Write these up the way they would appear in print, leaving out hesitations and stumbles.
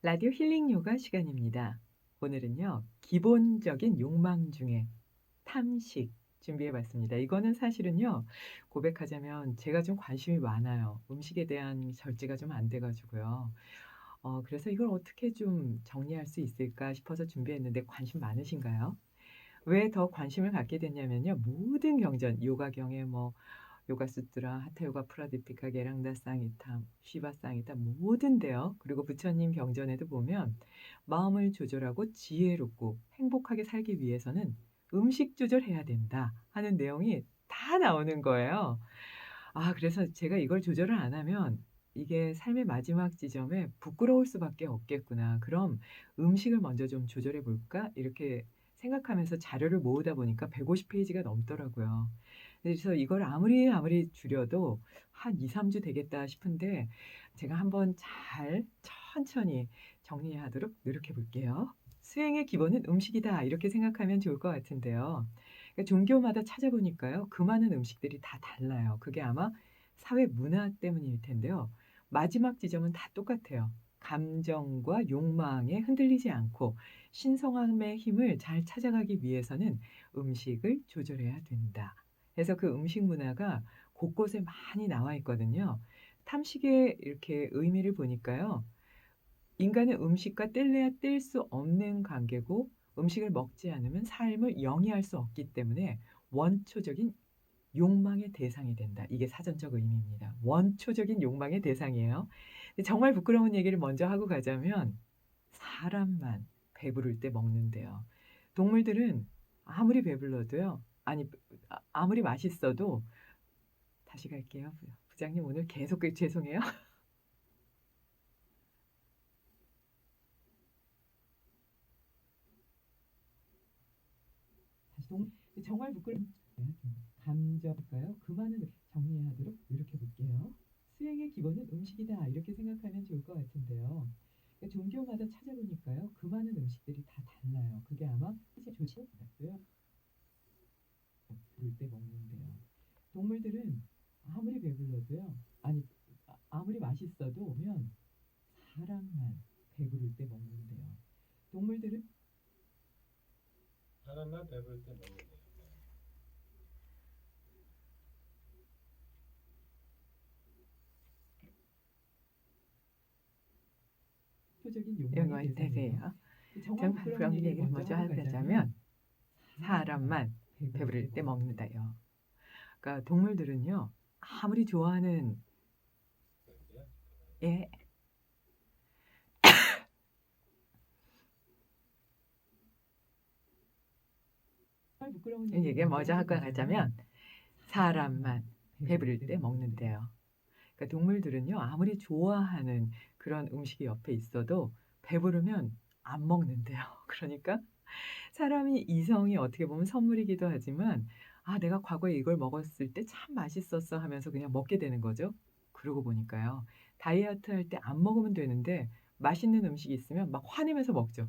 라디오 힐링 요가 시간입니다. 오늘은요, 기본적인 욕망 중에 탐식 준비해 봤습니다. 이거는 사실은요, 고백하자면 제가 좀 관심이 많아요. 음식에 대한 절제가 좀 안 돼 가지고요. 그래서 이걸 어떻게 좀 정리할 수 있을까 싶어서 준비했는데 관심 많으신가요? 왜 더 관심을 갖게 됐냐면요. 모든 경전, 요가경에 뭐 요가수트라, 하타요가 프라디피카, 게랑다 쌍이타, 쉬바 쌍이타 모든데요. 그리고 부처님 경전에도 보면 마음을 조절하고 지혜롭고 행복하게 살기 위해서는 음식 조절해야 된다 하는 내용이 다 나오는 거예요. 그래서 제가 이걸 조절을 안 하면 이게 삶의 마지막 지점에 부끄러울 수밖에 없겠구나. 그럼 음식을 먼저 좀 조절해 볼까? 이렇게 생각하면서 자료를 모으다 보니까 150 페이지가 넘더라고요. 그래서 이걸 아무리 줄여도 한 2-3주 되겠다 싶은데 제가 한번 잘 천천히 정리하도록 노력해 볼게요. '수행의 기본은 음식이다.' 이렇게 생각하면 좋을 것 같은데요. 그러니까 종교마다 찾아보니까요. 그 많은 음식들이 다 달라요. 그게 아마 사회 문화 때문일 텐데요. 마지막 지점은 다 똑같아요. 감정과 욕망에 흔들리지 않고 신성함의 힘을 잘 찾아가기 위해서는 음식을 조절해야 된다. 그래서 그 음식 문화가 곳곳에 많이 나와 있거든요. 탐식의 이렇게 의미를 보니까요. 인간은 음식과 뗄래야 뗄 수 없는 관계고 음식을 먹지 않으면 삶을 영위할 수 없기 때문에 원초적인 욕망의 대상이 된다. 이게 사전적 의미입니다. 원초적인 욕망의 대상이에요. 근데 정말 부끄러운 얘기를 먼저 하고 가자면 사람만 배부를 때 먹는데요. 동물들은 아무리 배불러도요. 아니 아무리 맛있어도 다시 갈게요. 부장님 오늘 계속 죄송해요. 다시 정말 부끄러운 감정일까요? 그 많은 정리하도록 노력해 볼게요. 수행의 기본은 음식이다. 이렇게 생각하면 좋을 것 같은데요. 그러니까 종교마다 찾아보니까요. 그 많은 음식들이 다 달라요. 그게 아마 사실 좋지 같고요. 부를 때 먹는데요. 동물들은 아무리 배불러도요. 아니 아무리 맛있어도 면 사람만 배부를 때 먹는데요. 동물들은 사람만 배부를 때 먹는데요. 네. 표적인 욕망의 대상이에요. 정말 부끄러운 얘기를 먼저 하자면 사람만 배부를 때 먹는다요. 그러니까 동물들은요. 아무리 좋아하는 그런데요. 예, 정말 부끄러운 얘기를 먼저 하고 가자면 사람만 배부를 때 먹는데요. 그러니까 동물들은요. 아무리 좋아하는 그런 음식이 옆에 있어도 배부르면 안 먹는데요. 그러니까 사람이 이성이 어떻게 보면 선물이기도 하지만 '아 내가 과거에 이걸 먹었을 때 참 맛있었어.' 하면서 그냥 먹게 되는 거죠. 그러고 보니까요. 다이어트 할 때 안 먹으면 되는데 맛있는 음식이 있으면 막 화내면서 먹죠.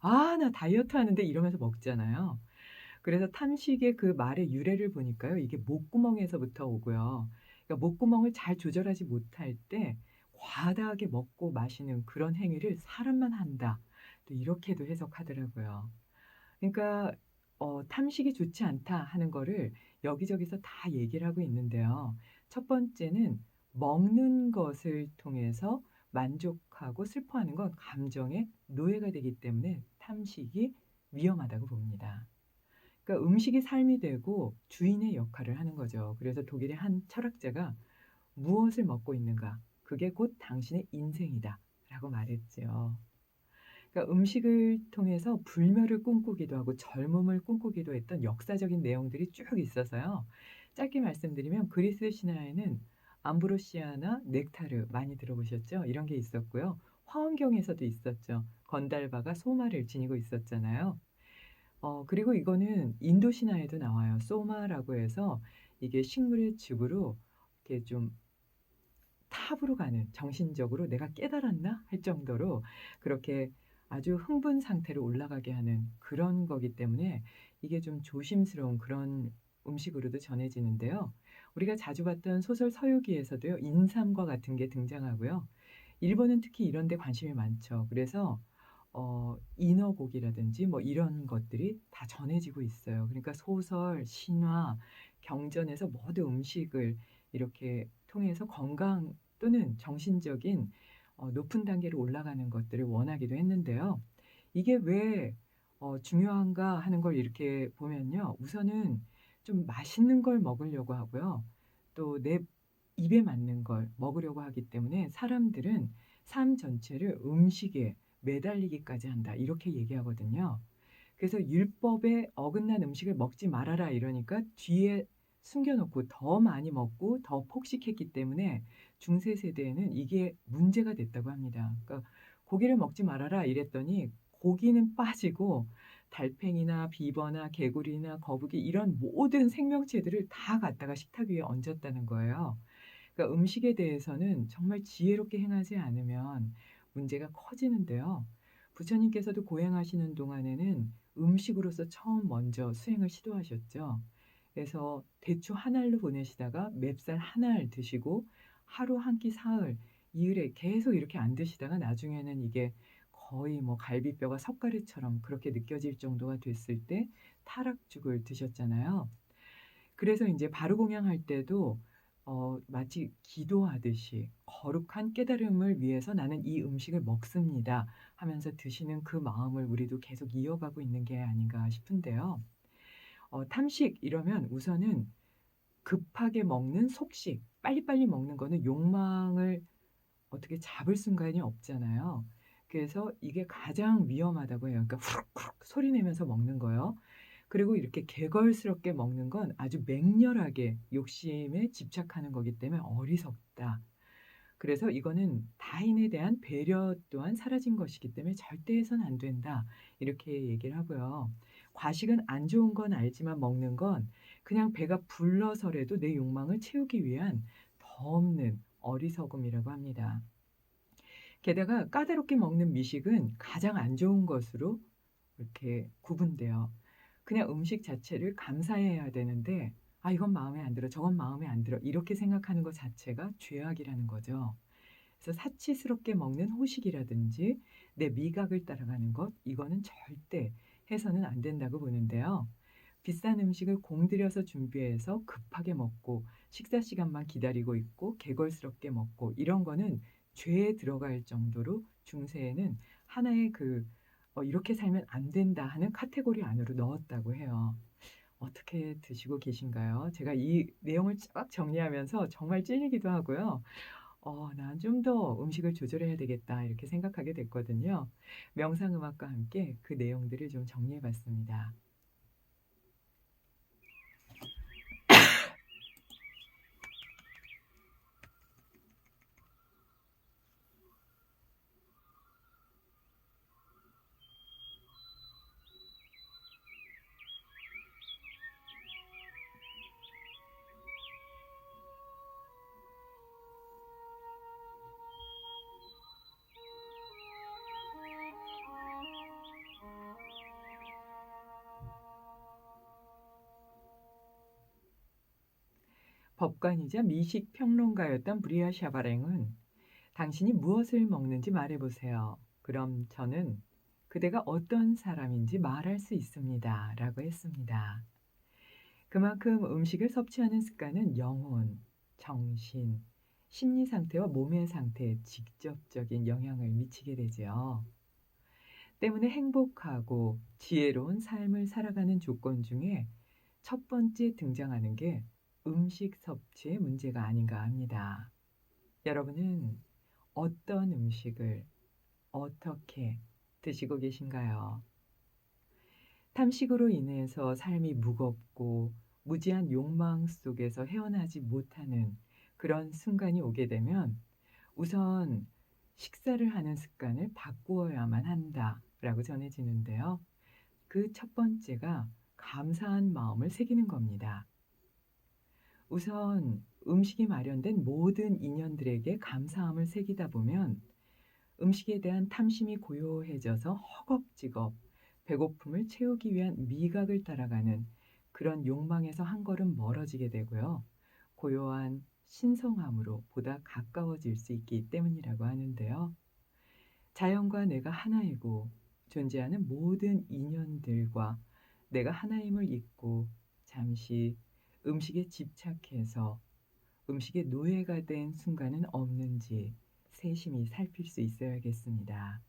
"아 나 다이어트 하는데." 이러면서 먹잖아요. 그래서 탐식의 그 말의 유래를 보니까요. 이게 목구멍에서부터 오고요. 그러니까 목구멍을 잘 조절하지 못할 때 과다하게 먹고 마시는 그런 행위를 "사람만 한다." 또 이렇게도 해석하더라고요. 그러니까 "탐식이 좋지 않다." 하는 거를 여기저기서 다 얘기를 하고 있는데요. 첫 번째는 먹는 것을 통해서 만족하고 슬퍼하는 건 감정의 노예가 되기 때문에 탐식이 위험하다고 봅니다. 그러니까 음식이 삶이 되고 주인의 역할을 하는 거죠. 그래서 독일의 한 철학자가 "무엇을 먹고 있는가? 그게 곧 당신의 인생이다."라고 말했죠. 그러니까 음식을 통해서 불멸을 꿈꾸기도 하고 젊음을 꿈꾸기도 했던 역사적인 내용들이 쭉 있어서요. 짧게 말씀드리면 그리스 신화에는 암브로시아나 넥타르 많이 들어보셨죠? 이런 게 있었고요. 화엄경에서도 있었죠. 건달바가 소마를 지니고 있었잖아요. 그리고 이거는 인도 신화에도 나와요. 소마라고 해서 이게 식물의 죽으로 이렇게 좀 탑으로 가는 정신적으로 '내가 깨달았나?' 할 정도로 그렇게 아주 흥분 상태로 올라가게 하는 그런 거기 때문에 이게 좀 조심스러운 그런 음식으로도 전해지는데요. 우리가 자주 봤던 소설 서유기에서도요. 인삼과 같은 게 등장하고요. 일본은 특히 이런 데 관심이 많죠. 그래서 인어곡이라든지 뭐 이런 것들이 다 전해지고 있어요. 그러니까 소설, 신화, 경전에서 모두 음식을 이렇게 통해서 건강 또는 정신적인 높은 단계로 올라가는 것들을 원하기도 했는데요. 이게 왜 중요한가 하는 걸 이렇게 보면요. 우선은 좀 맛있는 걸 먹으려고 하고요. 또 내 입에 맞는 걸 먹으려고 하기 때문에 사람들은 삶 전체를 음식에 매달리기까지 한다. 이렇게 얘기하거든요. 그래서 율법에 어긋난 음식을 먹지 말아라 이러니까 뒤에 숨겨 놓고 더 많이 먹고 더 폭식했기 때문에 중세 세대에는 이게 문제가 됐다고 합니다. 그러니까 고기를 먹지 말아라 이랬더니 고기는 빠지고 달팽이나 비버나 개구리나 거북이 이런 모든 생명체들을 다 갖다가 식탁 위에 얹었다는 거예요. 그러니까 음식에 대해서는 정말 지혜롭게 행하지 않으면 문제가 커지는데요. 부처님께서도 고행하시는 동안에는 음식으로서 처음 먼저 수행을 시도하셨죠. 그래서 대추 한 알로 보내시다가 맵쌀 한 알 드시고 하루 한 끼 사흘, 이을에 계속 이렇게 안 드시다가 나중에는 이게 거의 뭐 갈비뼈가 석가래처럼 그렇게 느껴질 정도가 됐을 때 타락죽을 드셨잖아요. 그래서 인제 바르공양할 때도 마치 기도하듯이 거룩한 깨달음을 위해서 '나는 이 음식을 먹습니다.' 하면서 드시는 그 마음을 우리도 계속 이어가고 있는 게 아닌가 싶은데요. 탐식 이러면 우선은 급하게 먹는 속식, 빨리빨리 먹는 거는 욕망을 어떻게 잡을 순간이 없잖아요. 그래서 이게 가장 위험하다고 해요. 그러니까 후룩후룩 소리 내면서 먹는 거요. 그리고 이렇게 개걸스럽게 먹는 건 아주 맹렬하게 욕심에 집착하는 거기 때문에 어리석다. 그래서 이거는 타인에 대한 배려 또한 사라진 것이기 때문에 절대 해서는 안 된다. 이렇게 얘기를 하고요. 과식은 안 좋은 건 알지만 먹는 건 그냥 배가 불러서라도 내 욕망을 채우기 위한 더 없는 어리석음이라고 합니다. 게다가 까다롭게 먹는 미식은 가장 안 좋은 것으로 이렇게 구분돼요. 그냥 음식 자체를 감사해야 되는데 '아 이건 마음에 안 들어. 저건 마음에 안 들어.' 이렇게 생각하는 것 자체가 죄악이라는 거죠. 그래서 사치스럽게 먹는 호식이라든지 내 미각을 따라가는 것 이거는 절대 해서는 안 된다고 보는데요. 비싼 음식을 공들여서 준비해서 급하게 먹고 식사 시간만 기다리고 있고 개걸스럽게 먹고 이런 거는 죄에 들어갈 정도로 중세에는 하나의 그 '이렇게 살면 안 된다.' 하는 카테고리 안으로 넣었다고 해요. 어떻게 드시고 계신가요? 제가 이 내용을 쫙 정리하면서 정말 찔리기도 하고요. '난 좀 더 음식을 조절해야 되겠다.' 이렇게 생각하게 됐거든요. 명상 음악과 함께 그 내용들을 좀 정리해 봤습니다. 법관이자 미식 평론가였던 브리아 샤바랭은 "당신이 무엇을 먹는지 말해 보세요. 그럼 저는 그대가 어떤 사람인지 말할 수 있습니다." 라고 했습니다. 그만큼 음식을 섭취하는 습관은 영혼, 정신, 심리 상태와 몸의 상태에 직접적인 영향을 미치게 되지요. 때문에 행복하고 지혜로운 삶을 살아가는 조건 중에 첫 번째 등장하는 게 음식 섭취의 문제가 아닌가 합니다. 여러분은 어떤 음식을 어떻게 드시고 계신가요? 탐식으로 인해서 삶이 무겁고 무지한 욕망 속에서 헤어나지 못하는 그런 순간이 오게 되면 우선 식사를 하는 습관을 바꾸어야만 한다라고 전해지는데요. 그 첫 번째가 감사한 마음을 새기는 겁니다. 우선 음식이 마련된 모든 인연들에게 감사함을 새기다 보면 음식에 대한 탐심이 고요해져서 허겁지겁 배고픔을 채우기 위한 미각을 따라가는 그런 욕망에서 한 걸음 멀어지게 되고요. 고요한 신성함으로 보다 가까워질 수 있기 때문이라고 하는데요. 자연과 내가 하나이고 존재하는 모든 인연들과 내가 하나임을 잊고 잠시 음식에 집착해서 음식의 노예가 된 순간은 없는지 세심히 살필 수 있어야겠습니다.